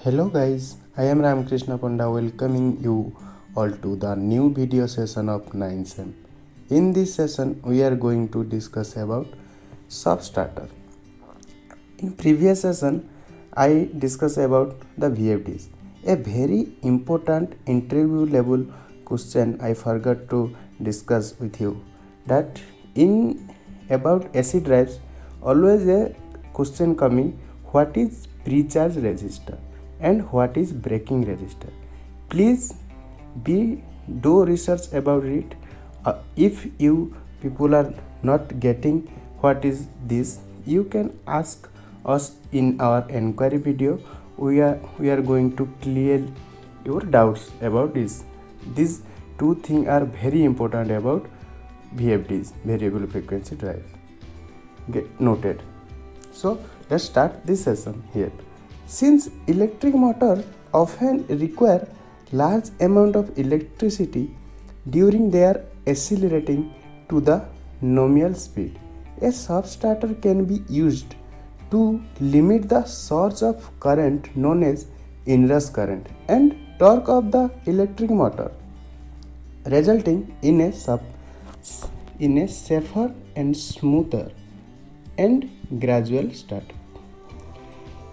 Hello guys, I am Ramakrishna Panda welcoming you all to the new video session of 9SEM. In this session, we are going to discuss about Substarter. In previous session, I discussed about the VFDs. A very important interview level question I forgot to discuss with you. That in about AC drives, always a question coming, what is pre-charge resistor and what is braking resistor. Please do research about it. If you people are not getting what is this, you can ask us in our inquiry video. We are going to clear your doubts about this. These two things are very important about VFDs, variable frequency drive. Get noted. So let's start this session here. Since electric motors often require large amount of electricity during their accelerating to the nominal speed, a substarter can be used to limit the source of current known as inrush current and torque of the electric motor, resulting in a safer and smoother and gradual start.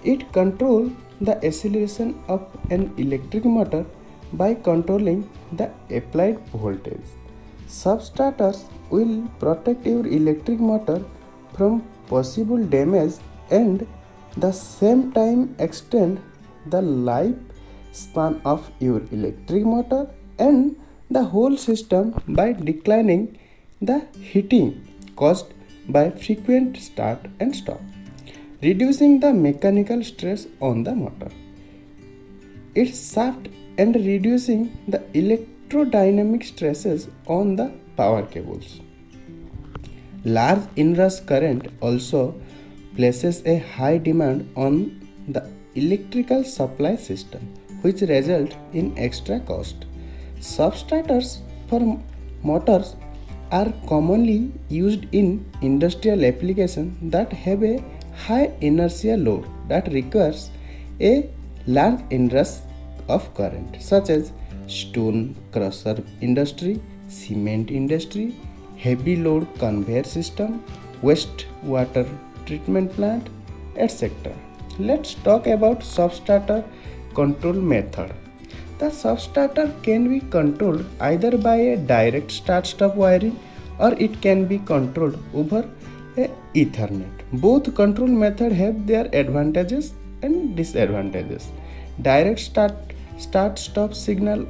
It controls the acceleration of an electric motor by controlling the applied voltage. Substarters will protect your electric motor from possible damage and the same time extend the lifespan of your electric motor and the whole system by declining the heating caused by frequent start and stop, reducing the mechanical stress on the motor, its shaft, and reducing the electrodynamic stresses on the power cables. Large inrush current also places a high demand on the electrical supply system, which results in extra cost. Substarters for motors are commonly used in industrial applications that have a high inertia load that requires a large inrush of current, such as stone crusher industry, cement industry, heavy load conveyor system, waste water treatment plant, etc. Let's talk about substarter control method. The substarter can be controlled either by a direct start-stop wiring or it can be controlled over a Ethernet. Both control methods have their advantages and disadvantages. Direct start-stop signal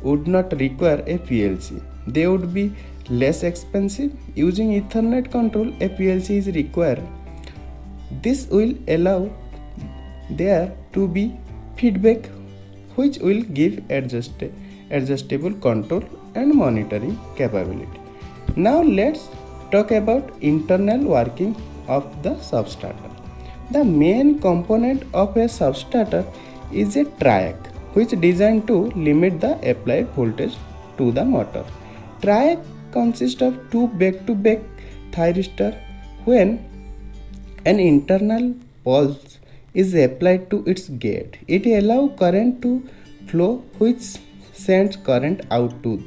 would not require a PLC. They would be less expensive. Using Ethernet control, a PLC is required. This will allow there to be feedback which will give adjustable control and monitoring capability. Now let's talk about internal working of the substarter. The main component of a substarter is a triac, which is designed to limit the applied voltage to the motor. Triac consists of two back-to-back thyristors. When an internal pulse is applied to its gate, it allows current to flow, which sends current out to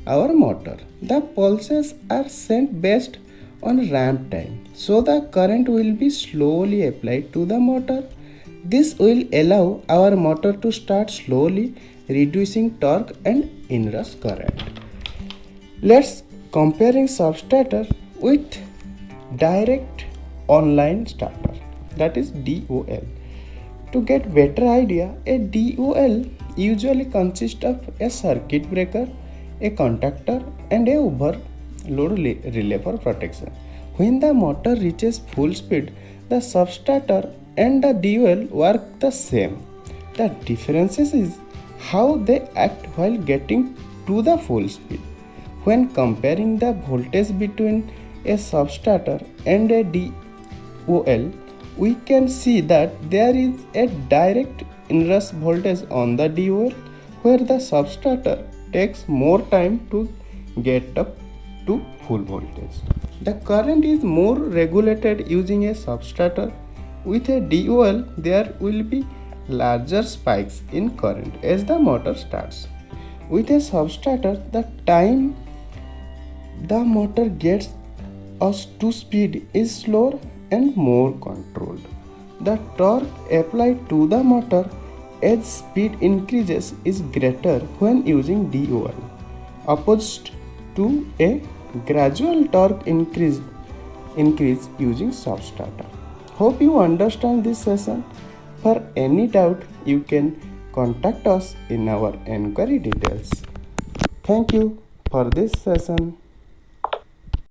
our motor. The pulses are sent based on ramp time, so the current will be slowly applied to the motor. This will allow our motor to start slowly, reducing torque and inrush current. Let's comparing substarter with direct online starter, that is DOL. To get better idea, a DOL usually consists of a circuit breaker, a contactor, and a overload relay for protection. When the motor reaches full speed, the substarter and the DOL work the same. The difference is how they act while getting to the full speed. When comparing the voltage between a substarter and a DOL, we can see that there is a direct inrush voltage on the DOL, where the substarter takes more time to get up to full voltage. The current is more regulated using a substarter. With a DOL, there will be larger spikes in current as the motor starts. With a substarter, the time the motor gets us to speed is slower and more controlled. The torque applied to the motor as speed increases is greater when using DOI, opposed to a gradual torque increase using substarter. Hope you understand this session. For any doubt, you can contact us in our inquiry details. Thank you for this session.